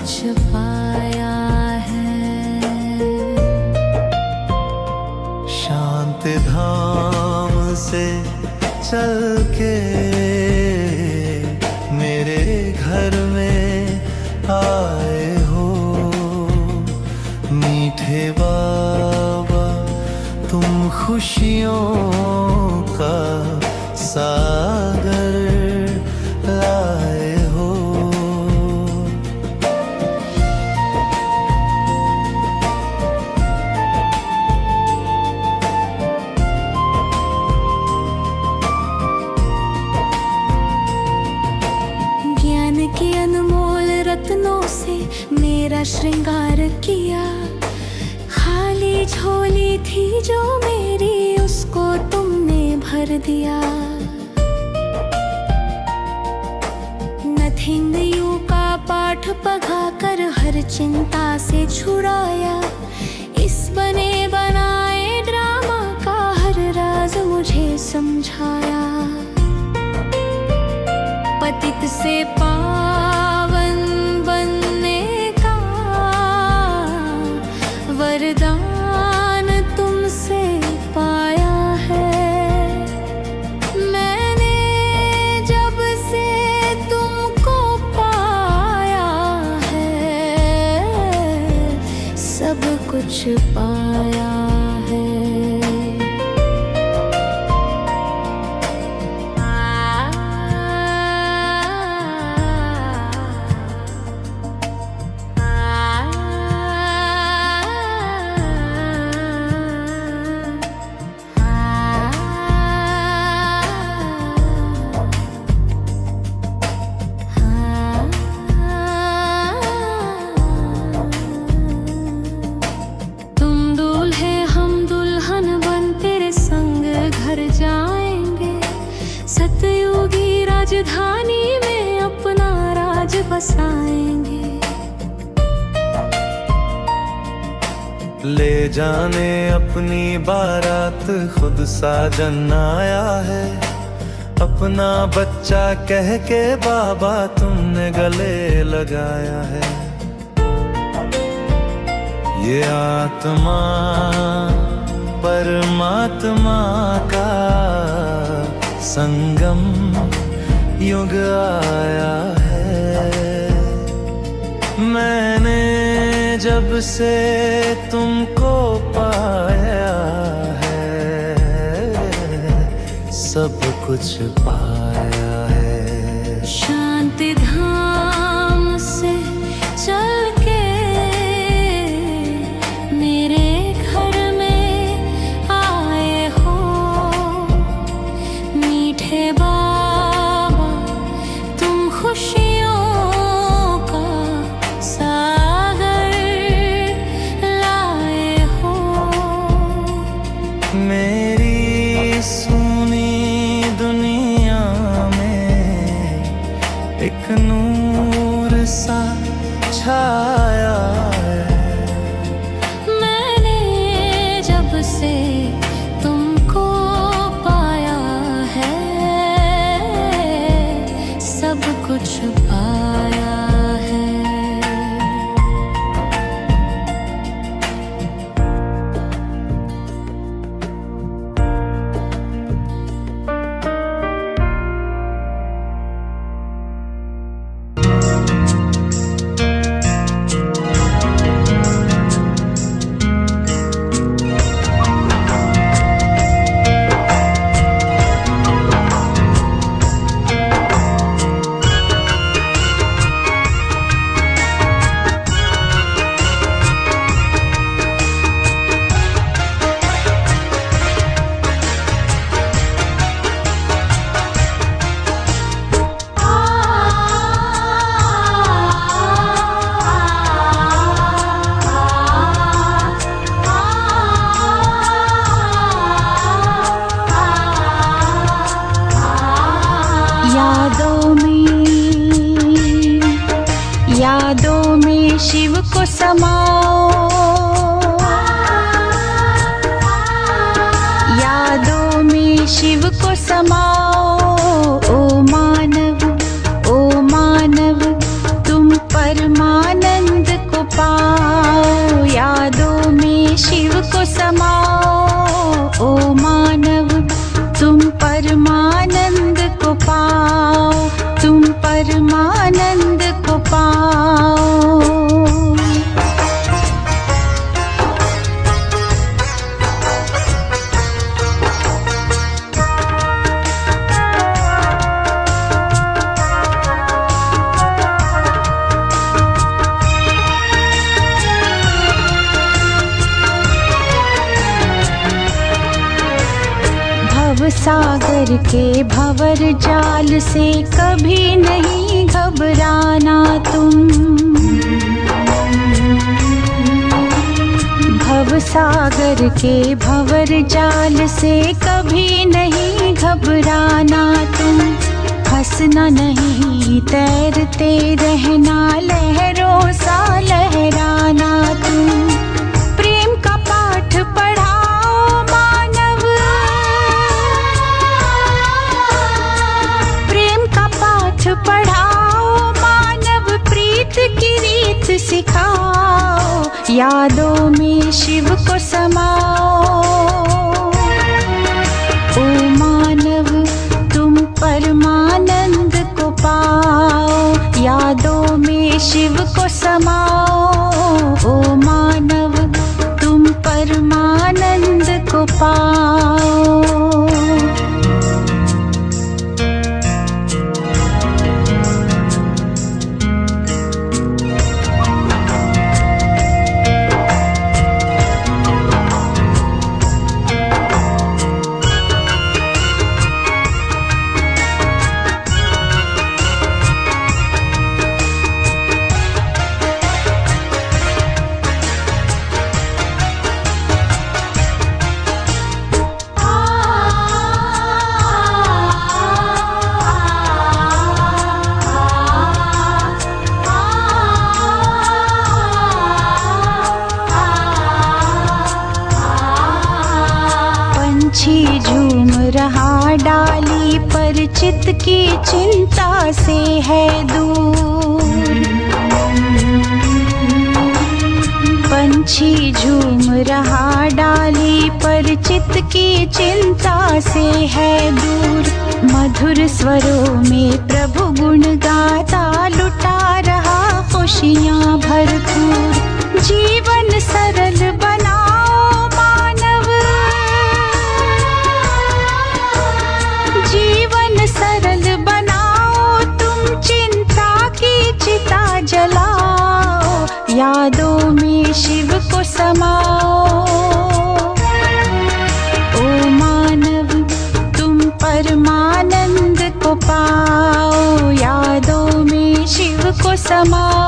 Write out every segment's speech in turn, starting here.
कुछ पाया है। शांत धाम से चल के मेरे घर में आए हो। मीठे बाबा तुम खुशियों का सागर लाए हो। ज्ञान के अनमोल रत्नों से मेरा श्रृंगार किया। खाली झोली थी जो मेरी, उसको तुमने भर दिया। नथिंग यू का पाठ पढ़ाकर हर चिंता से छुड़ाया। इस बने बनाए ड्रामा का हर राज मुझे समझाया। पतित से पावन बनने का वरदान तुमसे पाया है। मैंने जब से तुमको पाया है, सब कुछ पाया है। सतयुगी राजधानी में अपना राज बसाएंगे। ले जाने अपनी बारात खुद साजन आया है। अपना बच्चा कह के बाबा तुमने गले लगाया है। ये आत्मा परमात्मा का संगम युग आया है। मैंने जब से तुमको पाया है, सब कुछ पाया है। शांति धाम से चल के मेरे घर में आए हो। मीठे बाबा तुम खुशियों का सागर लाए हो। मेरी सुनी दुनिया में एक नूर सा छाया है। मैंने जब से तुमको पाया है, सब कुछ पाया है। यादों में शिव को समाओ, यादों में शिव को समाओ। ओ मानव तुम परमानंद ओ मानव तुम परमानंद को पाओ, तुम परमानंद को पाओ। सागर के भंवर जाल से कभी नहीं घबराना तुम, भव सागर के भंवर जाल से कभी नहीं घबराना तुम। फंसना नहीं तैरते रहना लहरों सा लहराना तुम। प्रेम का पाठ पढ़ाओ मानव, प्रेम का पाठ पढ़ाओ मानव, प्रीत की रीत सिखाओ, यादों में शिव को समाओ। ओ मानव तुम परमानंद को पाओ, यादों में शिव को समाओ। ओ मानव तुम परमानंद को पाओ। पंछी झूम रहा डाली पर चित की चिंता से है दूर। पंछी झूम रहा डाली पर चित की चिंता से है दूर। मधुर स्वरों में प्रभु गुण गाता लुटा रहा खुशियाँ भरपूर। जीवन सरल बनाओ मानव, जीवन सरल बनाओ, तुम चिंता की चिता जलाओ, यादों में शिव को समाओ। ओ मानव तुम परमानंद को पाओ, यादों में शिव को समाओ।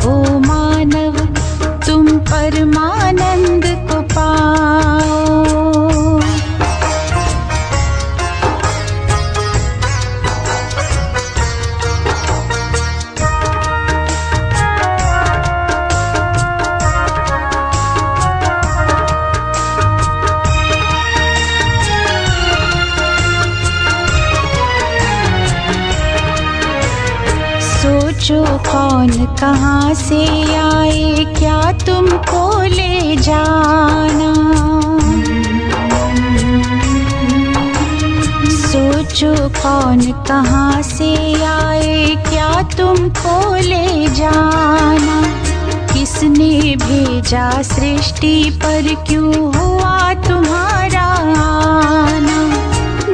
ओ मानव तुम परमानंद को पाओ। सोचो कौन कहाँ से आए, क्या तुमको ले जाना। सोचो कौन कहाँ से आए, क्या तुमको ले जाना। किसने भेजा सृष्टि पर, क्यों हुआ तुम्हारा आना।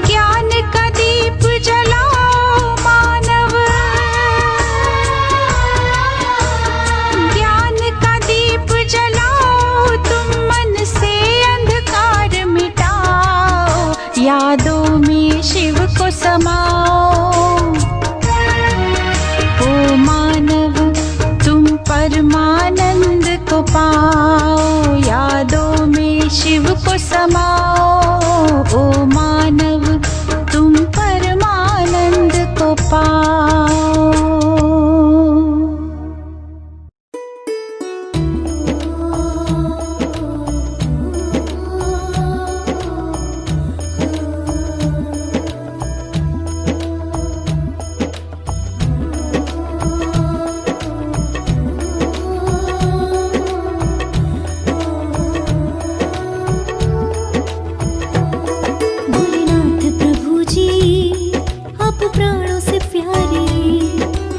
ज्ञान का दीप जलाओ मानव, ज्ञान का दीप जलाओ, तुम मन से अंधकार मिटाओ, यादों में शिव को समाओ। ओ मानव तुम परमानंद को पाओ, यादों में शिव को समाओ। ओ मानव तुम परमानंद को पाओ। प्राणों से प्यारे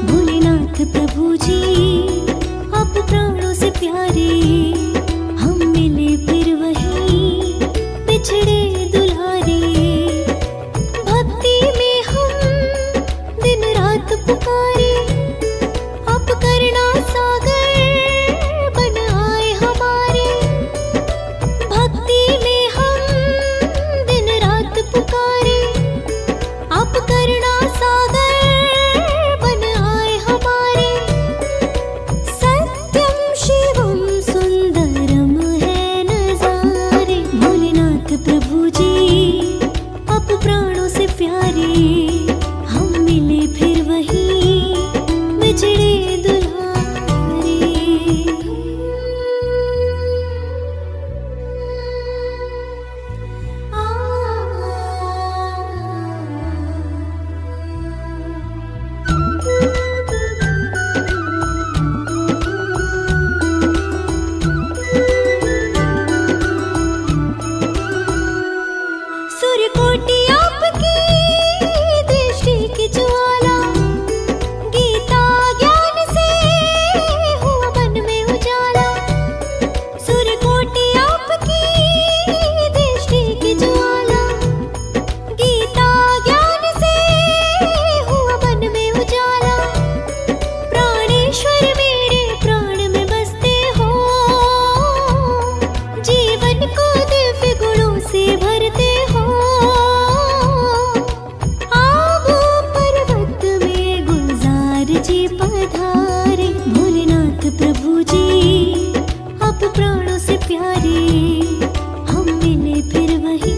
भोलेनाथ प्रभु जी, आप प्राणों से प्यारे। हम मिले फिर वही बिछड़े दुलारे, भक्ति में हम दिन रात पुकारे। आप करुणा सागर बन आए हमारे, भक्ति में हम दिन रात पुकारे। आप करुणा सागर बन आए हमारे, सत्यम शिवम सुंदरम है नजारे। भोलेनाथ प्रभु जी, आप प्राणों से प्यारे, हम मिले फिर वही बिछड़े दुलारे। सूर्यकोटि आपकी दृष्टि की ज्वाला, गीता ज्ञान से हुआ मन में उजाला। सूर्यकोटि आपकी दृष्टि की ज्वाला, गीता ज्ञान से हुआ मन में उजाला। प्राणेश्वर मेरे प्राण में बसते हो, जीवन को दिव्य गुणों से भरते हो। आबू पर्वत में गुलजार जी पधारे, भोलेनाथ प्रभु जी, आप प्राणों से प्यारे, हम मिले फिर वही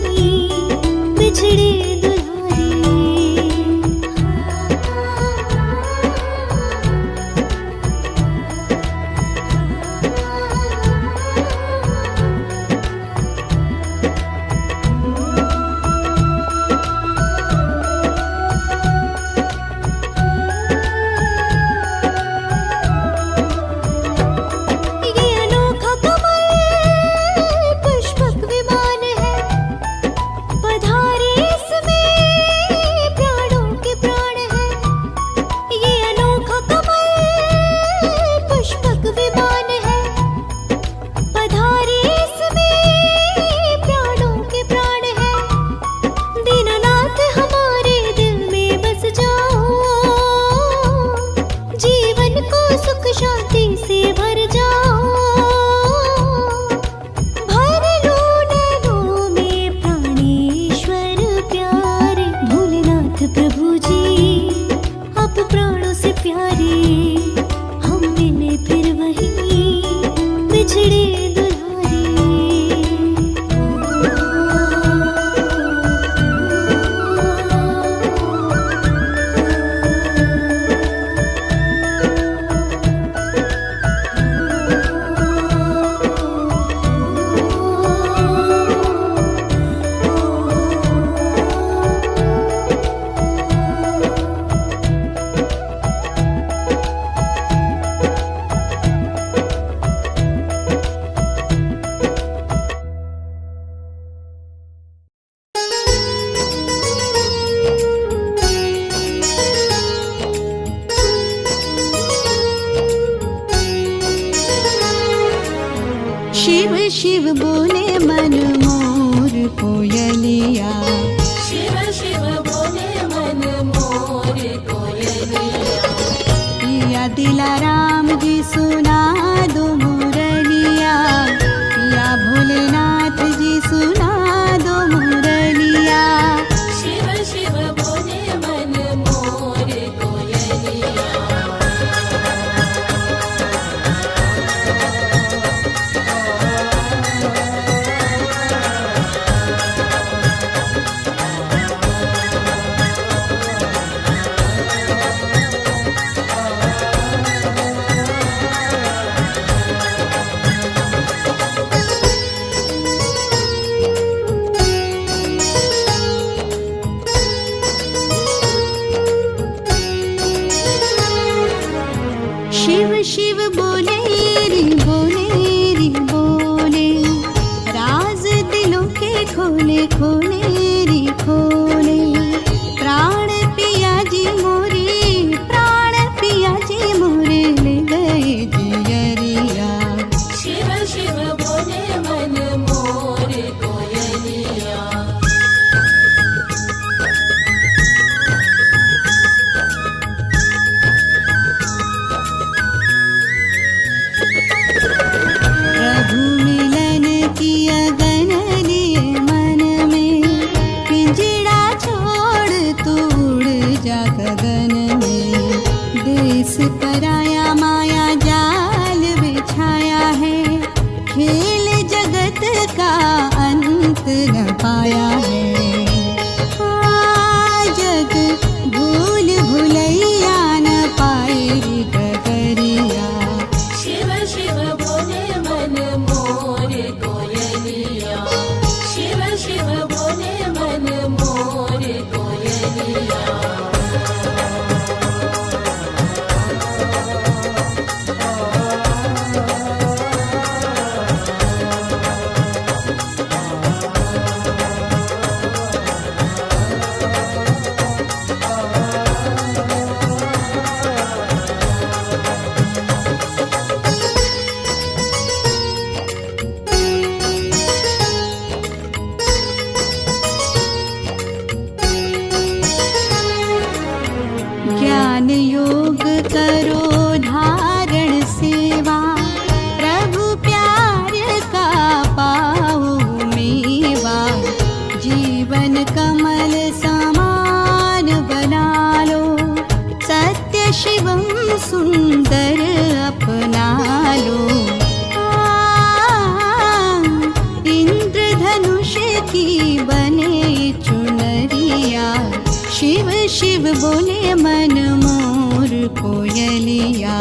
बिछड़े दुलारे। ये अनोखा कमल पुष्पक विमान है, पधारे इसमें प्राणों के प्राण है। ये अनोखा कमल पुष्पक विमान है, पधारे इसमें प्राणों के प्राण है। दीननाथ हमारे दिल में बस जाओ, जीवन को सुख शांति से भर जाओ। भर लो नैनों में प्राणेश्वर प्यारे, भोलेनाथ प्रभु जी, आप प्राणों से प्यारे, हम मिले फिर वही बिछड़े दुलारे। शिव शिव बोले मन मोर कोयलिया, शिव शिव बोले मन मोर कोयलिया। पिया दिलाराम जी सुना दो मुरलिया, पिया भोलेनाथ जी सुना दो मुरलिया। शिव शिव बोले मन मोर कोयलिया। शिव शिव बोले रे बोले, राज दिलों के खोले खोले रे खोले। प्राण पिया नाथ न पाया है। जग भूल भुलैया न पाए रे डगरिया। शिव शिव बोले मन मोर कोयलिया, शिव शिव बोले मन मोर कोयलिया। ज्ञान योग करो धारण सेवा, प्रभु प्यार का पाओ मेवा। जीवन कमल समान बना लो, सत्य शिवम सुंदर अपना लो। इंद्रधनुष की बने चुनरिया, शिव शिव बोले मन मोर कोयलिया।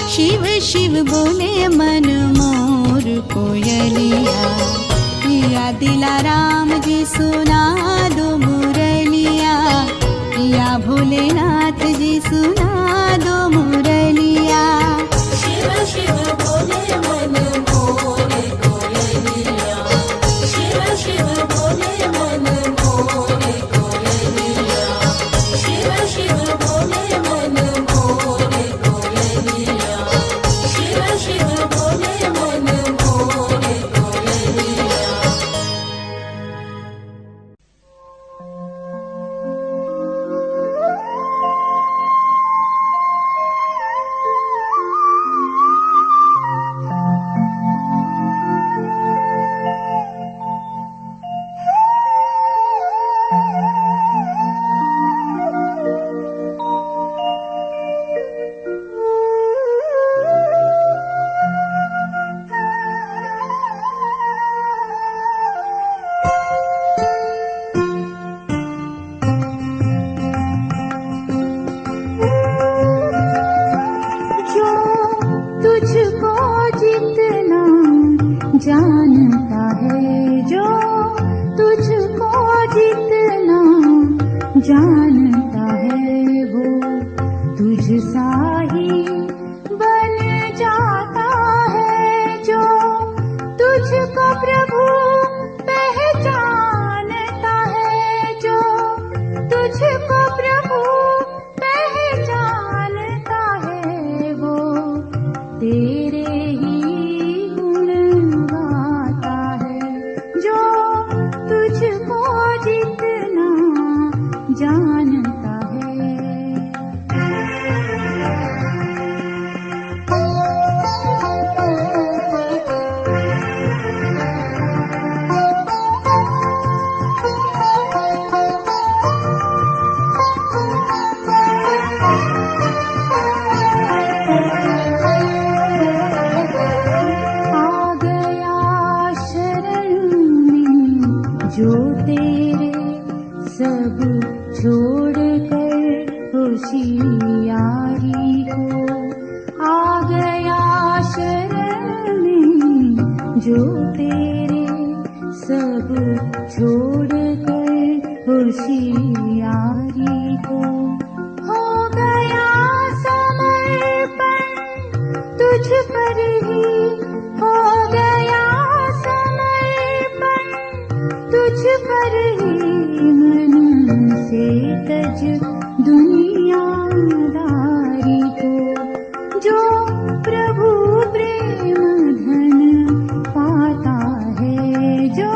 शिव शिव बोले मन मोर कोयलिया। पिया दिलाराम जी सुना दो मुरलिया, पिया भोलेनाथ जी सुना दो मुरलिया। शिव शिव बोले मन मोर कोयलिया, शिव शिव बोले मन मोर कोयलिया, शिव शिव बोले मन मोर कोयलिया, शिव शिव बोले मन मोर कोयलिया। जो तुझको जितना जानता है, जो तुझको जितना जानता है, वो तुझ सा ही बन जाता है। जो तुझको प्रभु पहचानता है, जो तुझको प्रभु पहचानता है, वो तेरे ही गुण गाता है। जो तुझको जितना जानता है। आ गया शरण में जो तेरे सब छोड़ कर होशियारी को। आ गया शरण में जो तेरे सब छोड़ कर होशियारी को। हो गया समर्पण तुझ पर ही, हो गया समर्पण तुझ पर ही। मन से तज दुनियादारी को। जो प्रभु प्रेम धन पाता है, जो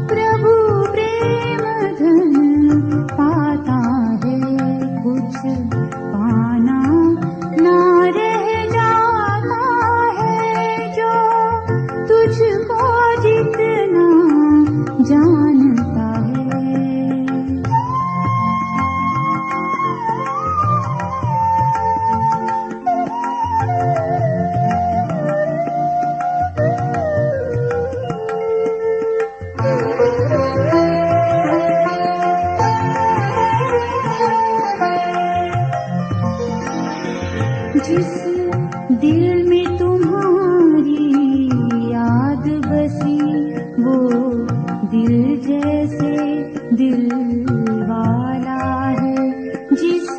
प्रभु प्रेम धन पाता है, कुछ पाना ना रह जाता है। जो तुझको जितना जानता है। जिस दिल में तुम्हारी याद बसी वो दिल जैसे दिल वाला है। जिस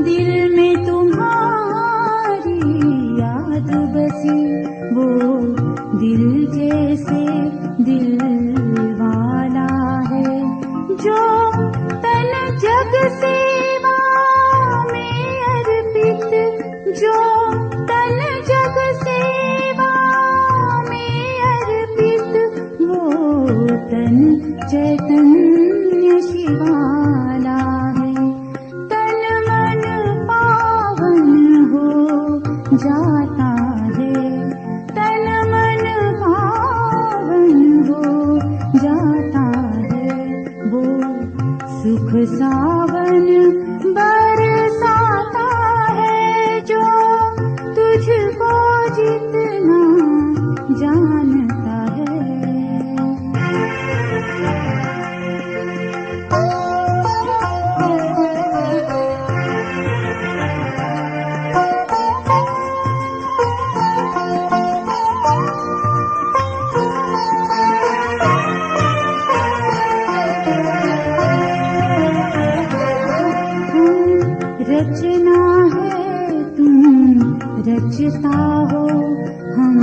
दिल में तुम्हारी याद बसी वो दिल जैसे दिल वाला है। जो तन जग सेवा में अर्पित, जो तन जग सेवा में अर्पित, वो तन चैतन्य शिवाला है। तन मन पावन हो जाता है, तन मन पावन हो जाता है। वो सुख सावन बरसाता है जो तुझको जितना जानता है। रचना है तुम रचता हो, हम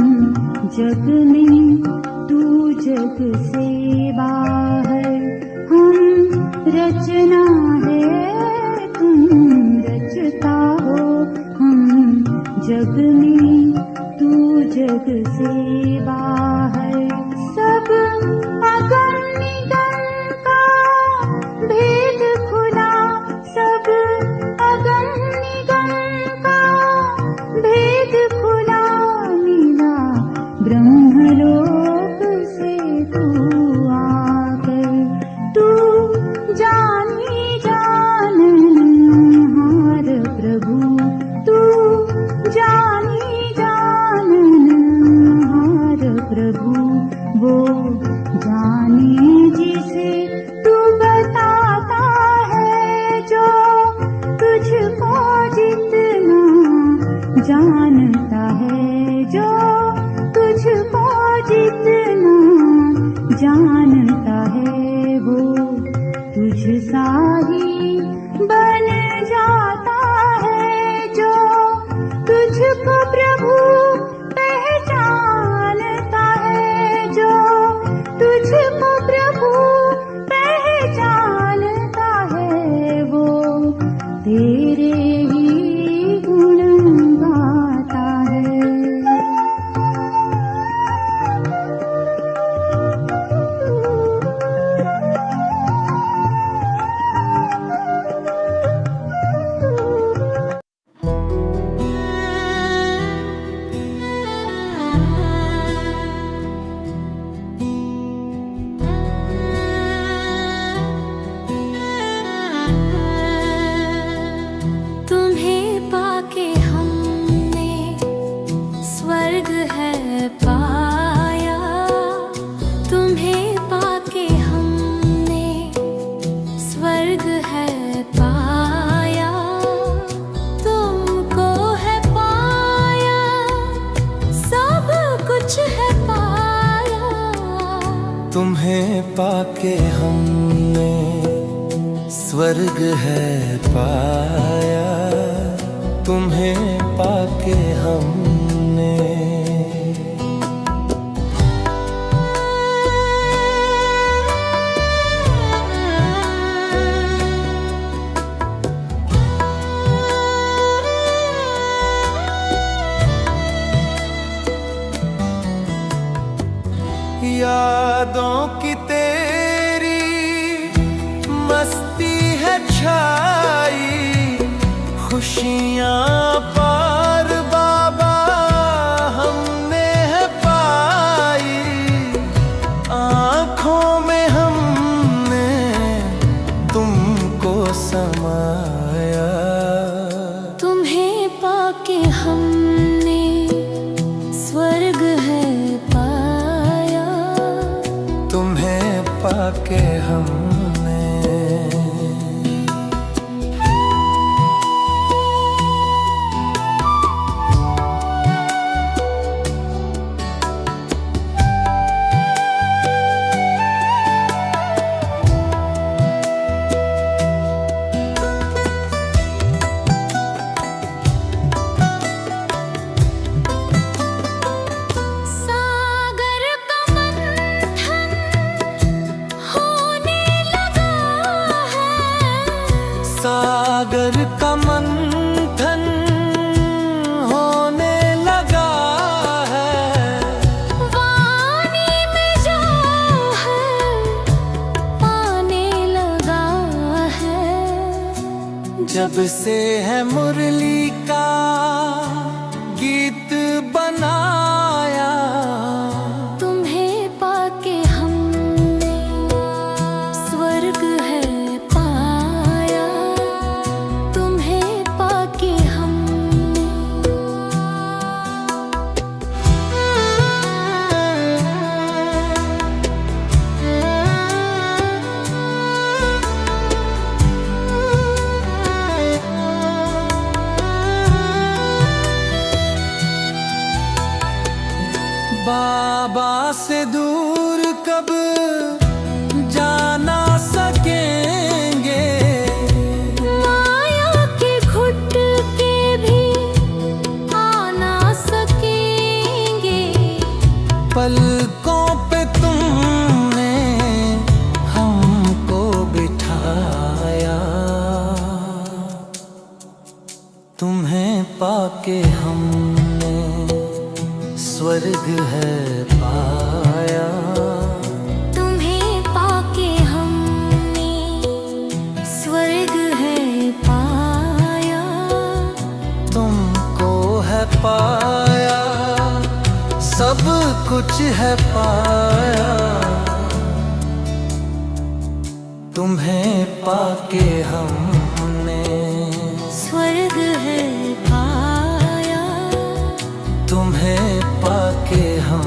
जग में तू जग से बाहर। हम रचना है तुम रचता हो, हम जग में तू जग से बाहर। सब अगम निगम का भेद खुला, सब अगम निगम का भेद खुला मिला। ब्रह्मलोक से तू आकर, तू जानी जाननहार प्रभु, तू जानी जाननहार प्रभु। वो जाने जिसे तू बताता है, जो तुझको जितना जानता है, जो तुझको जितना जानता है। वो तुझ सा ही बन जाता है, जो तुझको प्रभु पहचानता है, जो तुझको प्रभु पहचानता है। वो तेरे ही गुण गाता है। तुम्हें पाके हमने स्वर्ग है पाया, तुम्हें पाके हमने स्वर्ग है पाया। तुमको है पाया, सब कुछ है पाया। तुम्हें पाके हमने स्वर्ग है पाया, तुम्हें पाके हमने। यादों की तेरी मस्ती है छाई, खुशियाँ पार बाबा पाके हमने। सागर का मंथन होने लगा है, सागर का मंथन होने लगा है, वाणी में जो है पाने लगा है। जब से है मुरली का गीत बनाया, तुम्हें पाके हमने स्वर्ग है पाया, तुम्हें पाके बाबा से दूर कब जाना सकेंगे, माया के घुट के भी आना सकेंगे। पलकों पे तुमने हमको बिठाया, तुम्हें पाके हमने स्वर्ग है पाया, तुम्हें पाके हमने स्वर्ग है पाया, तुमको है पाया, सब कुछ है पाया, तुम्हें पाके हमने स्वर्ग है पाया, तुम्हें पाके हम